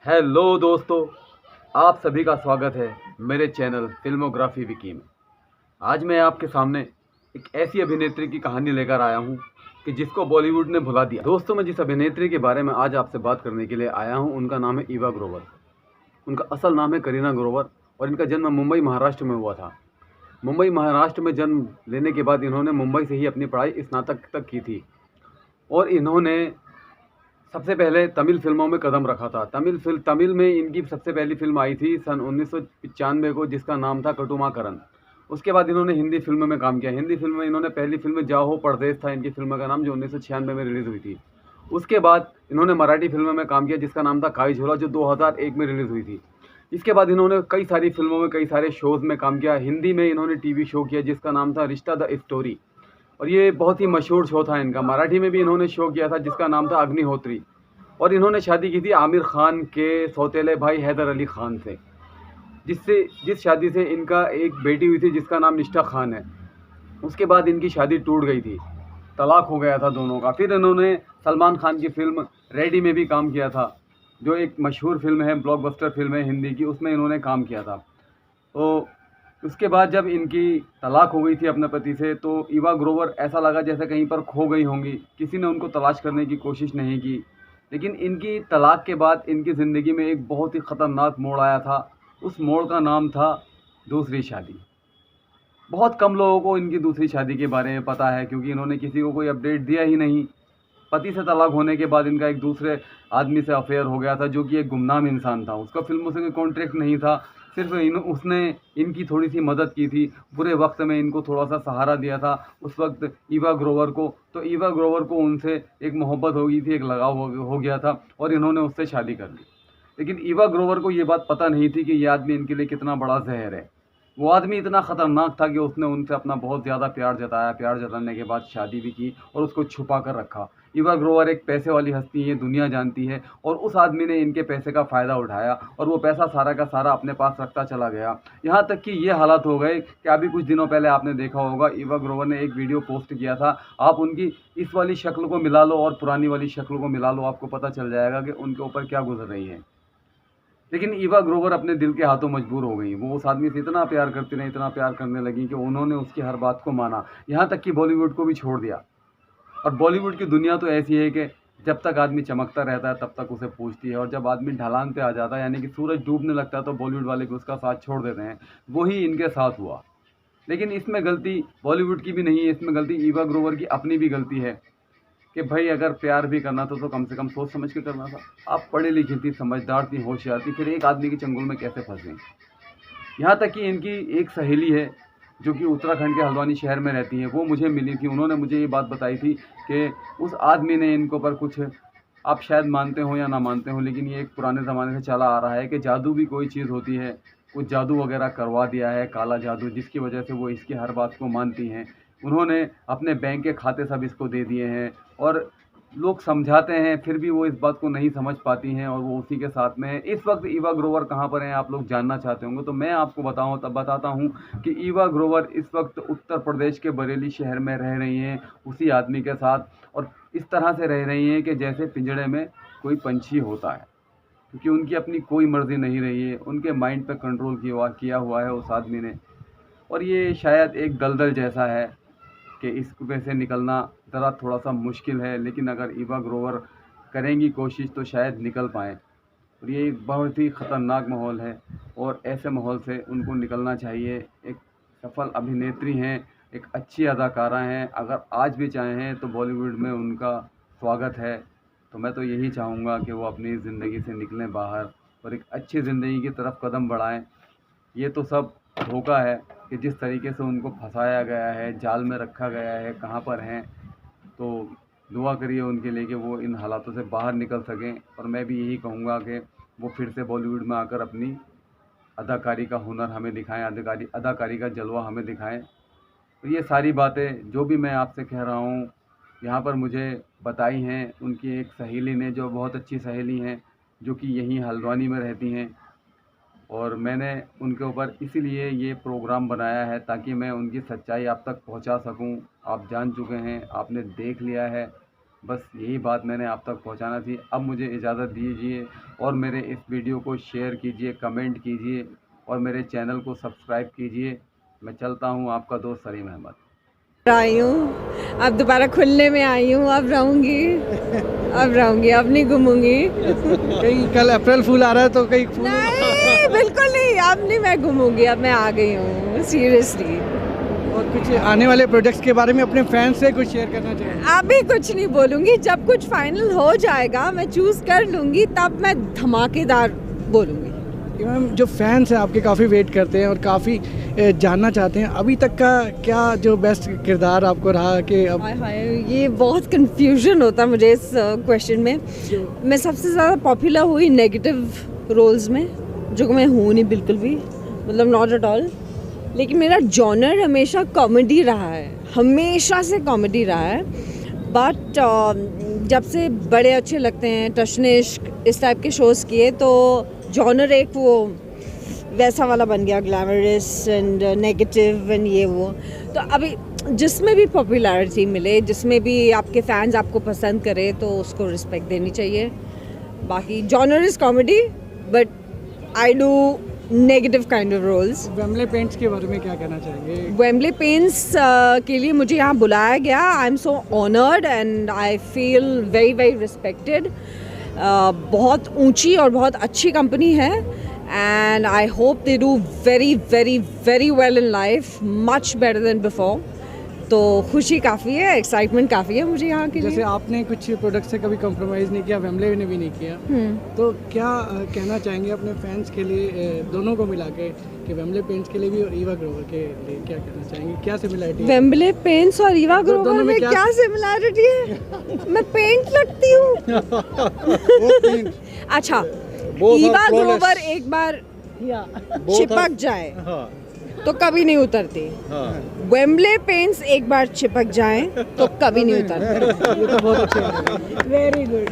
Hello दोस्तों, आप सभी का स्वागत है मेरे चैनल फिल्मोग्राफी विकी में। आज मैं आपके सामने एक ऐसी अभिनेत्री की कहानी लेकर आया हूं कि जिसको बॉलीवुड ने भुला दिया। दोस्तों, मैं जिस अभिनेत्री के बारे में आज आपसे बात करने के लिए आया हूं उनका नाम है ईवा ग्रोवर। उनका असल नाम है करीना ग्रोवर और इनका जन्म मुंबई महाराष्ट्र में हुआ था। मुंबई महाराष्ट्र में जन्म लेने के बाद इन्होंने मुंबई से ही अपनी पढ़ाई स्नातक तक की थी और इन्होंने सबसे पहले तमिल फ़िल्मों में कदम रखा था। तमिल में इनकी सबसे पहली फ़िल्म आई थी सन 1995 को, जिसका नाम था कटुमाकरन। उसके बाद इन्होंने हिंदी फ़िल्म में काम किया। हिंदी फ़िल्म में इन्होंने पहली फ़िल्म जाहो परदेस था इनकी फ़िल्म का नाम, जो 1996 में रिलीज़ हुई थी। उसके बाद इन्होंने मराठी फ़िल्म में काम किया जिसका नाम था काई झोला, जो 2001 में रिलीज़ हुई थी। इसके बाद इन्होंने कई सारी फ़िल्मों में, कई सारे शोज़ में काम किया। हिंदी में इन्होंने टीवी शो किया जिसका नाम था रिश्ता द स्टोरी, और ये बहुत ही मशहूर शो था इनका। मराठी में भी इन्होंने शो किया था जिसका नाम था अग्निहोत्री, और इन्होंने शादी की थी आमिर खान के सौतेले भाई हैदर अली खान से, जिस शादी से इनका एक बेटी हुई थी जिसका नाम निष्ठा खान है। उसके बाद इनकी शादी टूट गई थी, तलाक हो गया था दोनों का। फिर इन्होंने सलमान खान की फ़िल्म रेडी में भी काम किया था, जो एक मशहूर फ़िल्म है, ब्लॉकबस्टर फ़िल्म है हिंदी की, उसमें इन्होंने काम किया था। तो उसके बाद जब इनकी तलाक हो गई थी अपने पति से, तो ईवा ग्रोवर ऐसा लगा जैसे कहीं पर खो गई होंगी। किसी ने उनको तलाश करने की कोशिश नहीं की। लेकिन इनकी तलाक के बाद इनकी ज़िंदगी में एक बहुत ही ख़तरनाक मोड़ आया था। उस मोड़ का नाम था दूसरी शादी। बहुत कम लोगों को इनकी दूसरी शादी के बारे में पता है, क्योंकि इन्होंने किसी को कोई अपडेट दिया ही नहीं। पति से तलाक होने के बाद इनका एक दूसरे आदमी से अफेयर हो गया था, जो कि एक गुमनाम इंसान था। उसका फ़िल्मों से कोई कॉन्ट्रैक्ट नहीं था। सिर्फ़ उसने इनकी थोड़ी-सी मदद की थी। बुरे वक़्त में इनको थोड़ा-सा सहारा दिया था उस वक़्त ईवा ग्रोवर को। तो ईवा ग्रोवर को उनसे एक मोहब्बत हो गई थी, एक लगाव हो गया था, और इन्होंने उससे शादी कर ली। लेकिन ईवा ग्रोवर को ये बात पता नहीं थी कि ये आदमी इनके लिए कितना बड़ा ज़हर है। वो आदमी इतना ख़तरनाक था कि उसने उनसे अपना बहुत ज़्यादा प्यार जताया। प्यार जताने के बाद शादी भी की और उसको छुपा कर रखा। ईवा ग्रोवर एक पैसे वाली हस्ती है, दुनिया जानती है, और उस आदमी ने इनके पैसे का फ़ायदा उठाया और वो पैसा सारा का सारा अपने पास रखता चला गया। यहाँ तक कि ये हालात हो गए कि अभी कुछ दिनों पहले आपने देखा होगा, ईवा ग्रोवर ने एक वीडियो पोस्ट किया था। आप उनकी इस वाली शक्ल को मिला लो और पुरानी वाली शक्ल को मिला लो, आपको पता चल जाएगा कि उनके ऊपर क्या गुज़र रही है। लेकिन ईवा ग्रोवर अपने दिल के हाथों मजबूर हो गई। वो उस आदमी से इतना प्यार करती रहीं, इतना प्यार करने लगी कि उन्होंने उसकी हर बात को माना। यहाँ तक कि बॉलीवुड को भी छोड़ दिया। और बॉलीवुड की दुनिया तो ऐसी है कि जब तक आदमी चमकता रहता है तब तक उसे पूछती है, और जब आदमी ढलान पे आ जाता है, यानी कि सूरज डूबने लगता है, तो बॉलीवुड वाले भी उसका साथ छोड़ देते हैं। वही इनके साथ हुआ। लेकिन इसमें गलती बॉलीवुड की भी नहीं है, इसमें गलती ईवा ग्रोवर की अपनी भी गलती है कि भाई अगर प्यार भी करना था तो कम से कम सोच समझ के करना था। आप पढ़ी लिखी थी, समझदार थी, होशियार थी, फिर एक आदमी के चंगुल में कैसे फंस गई। यहाँ तक कि इनकी एक सहेली है जो कि उत्तराखंड के हल्द्वानी शहर में रहती है, वो मुझे मिली थी। उन्होंने मुझे ये बात बताई थी कि उस आदमी ने इनके ऊपर कुछ, आप शायद मानते हो या ना मानते हो, लेकिन ये एक पुराने ज़माने से चला आ रहा है कि जादू भी कोई चीज़ होती है। कुछ जादू वगैरह करवा दिया है, काला जादू, जिसकी वजह से वो इसकी हर बात को मानती हैं। उन्होंने अपने बैंक के खाते सब इसको दे दिए हैं, और लोग समझाते हैं फिर भी वो इस बात को नहीं समझ पाती हैं, और वो उसी के साथ में है। इस वक्त ईवा ग्रोवर कहाँ पर हैं, आप लोग जानना चाहते होंगे, तो मैं आपको बताता हूँ कि ईवा ग्रोवर इस वक्त उत्तर प्रदेश के बरेली शहर में रह रही हैं उसी आदमी के साथ, और इस तरह से रह रही हैं कि जैसे पिंजड़े में कोई पंछी होता है, क्योंकि उनकी अपनी कोई मर्ज़ी नहीं रही है। उनके माइंड पर कंट्रोल किया हुआ है उस आदमी ने। और ये शायद एक दलदल जैसा है कि इसमें से निकलना ज़रा थोड़ा-सा मुश्किल है, लेकिन अगर ईवा ग्रोवर करेंगी कोशिश तो शायद निकल पाएँ। और ये एक बहुत ही ख़तरनाक माहौल है, और ऐसे माहौल से उनको निकलना चाहिए। एक सफल अभिनेत्री हैं, एक अच्छी अदाकारा हैं, अगर आज भी चाहें तो बॉलीवुड में उनका स्वागत है। तो मैं तो यही चाहूँगा कि वो अपनी ज़िंदगी से निकलें बाहर और एक अच्छी ज़िंदगी की तरफ कदम बढ़ाएँ। ये तो सब धोखा है कि जिस तरीके से उनको फंसाया गया है, जाल में रखा गया है, कहाँ पर हैं। तो दुआ करिए उनके लिए कि वो इन हालातों से बाहर निकल सकें, और मैं भी यही कहूँगा कि वो फिर से बॉलीवुड में आकर अपनी अदाकारी का हुनर हमें दिखाएँ, अदाकारी का जलवा हमें दिखाएँ। तो ये सारी बातें जो भी मैं आपसे कह रहा हूँ, यहाँ पर मुझे बताई हैं उनकी एक सहेली ने, जो बहुत अच्छी सहेली हैं, जो कि यहीं हल्द्वानी में रहती हैं। और मैंने उनके ऊपर इसीलिए ये प्रोग्राम बनाया है ताकि मैं उनकी सच्चाई आप तक पहुंचा सकूं। आप जान चुके हैं, आपने देख लिया है, बस यही बात मैंने आप तक पहुंचाना थी। अब मुझे इजाज़त दीजिए और मेरे इस वीडियो को शेयर कीजिए, कमेंट कीजिए और मेरे चैनल को सब्सक्राइब कीजिए। मैं चलता हूं, आपका दोस्त सलीम अहमद। आई हूँ, अब दोबारा खुलने में आई हूँ। अब रहूँगी, अब नहीं घूमूंगी। कहीं कल अप्रैल फूल आ रहा है तो कहीं फूल नहीं, बिल्कुल नहीं, अब नहीं मैं घूमूंगी। अब मैं आ गई हूँ, सीरियसली। और कुछ आने वाले प्रोजेक्ट्स के बारे में अपने फैंस से कुछ शेयर करना चाहिए? अभी कुछ नहीं बोलूँगी, जब कुछ फाइनल हो जाएगा मैं चूज़ कर लूँगी, तब मैं धमाकेदार बोलूँगी। मैम, जो फैंस हैं आपके काफ़ी वेट करते हैं और काफ़ी जानना चाहते हैं अभी तक का क्या जो बेस्ट किरदार आपको रहा कि अब हाय हाय, ये बहुत कंफ्यूजन होता है मुझे इस क्वेश्चन में। मैं सबसे ज़्यादा पॉपुलर हुई नेगेटिव रोल्स में, जो कि मैं हूँ नहीं बिल्कुल भी, मतलब नॉट एट ऑल। लेकिन मेरा जॉनर हमेशा कॉमेडी रहा है, हमेशा से कॉमेडी रहा है। बट जब से बड़े अच्छे लगते हैं, टशने इश्क, इस टाइप के शोज़ किए, तो जॉनर एक वो वैसा वाला बन गया, ग्लैमरस एंड नेगेटिव एंड ये वो। तो अभी जिसमें भी पॉपुलैरिटी मिले, जिसमें भी आपके फैंस आपको पसंद करे, तो उसको रिस्पेक्ट देनी चाहिए। बाकी genre is comedy, but I do negative kind of roles. Wembley paints के बारे में क्या कहना चाहेंगे? वेम्बले पेंट्स के लिए मुझे यहाँ बुलाया गया। I am so honoured and I feel very very respected. बहुत ऊंची और बहुत अच्छी कंपनी है and I hope they do very very very well in life, much better than before. तो खुशी काफ़ी है, एक्साइटमेंट काफ़ी है मुझे यहाँ के जैसे लिए। आपने कुछ प्रोडक्ट से कभी कॉम्प्रोमाइज़ नहीं किया, वेम्बले ने भी नहीं किया, तो क्या कहना चाहेंगे अपने फैंस के लिए, दोनों को मिला के, कि वेम्बले पेंट्स के लिए भी और ईवा ग्रोवर के लिए क्या कहना चाहेंगे? क्या सिमिलरिटी है? वेम्बले पेंट्स और ईवा दोनों ग्रोवर में में क्या- क्या सिमिलैरिटी है? मैं पेंट लगती हूँ। अच्छा, ईवा ग्रोवर एक बार चिपक जाए तो कभी नहीं उतरती। वेम्बले पेंट्स एक बार चिपक जाएं तो कभी नहीं उतरते। ये तो बहुत अच्छे हैं। Very good.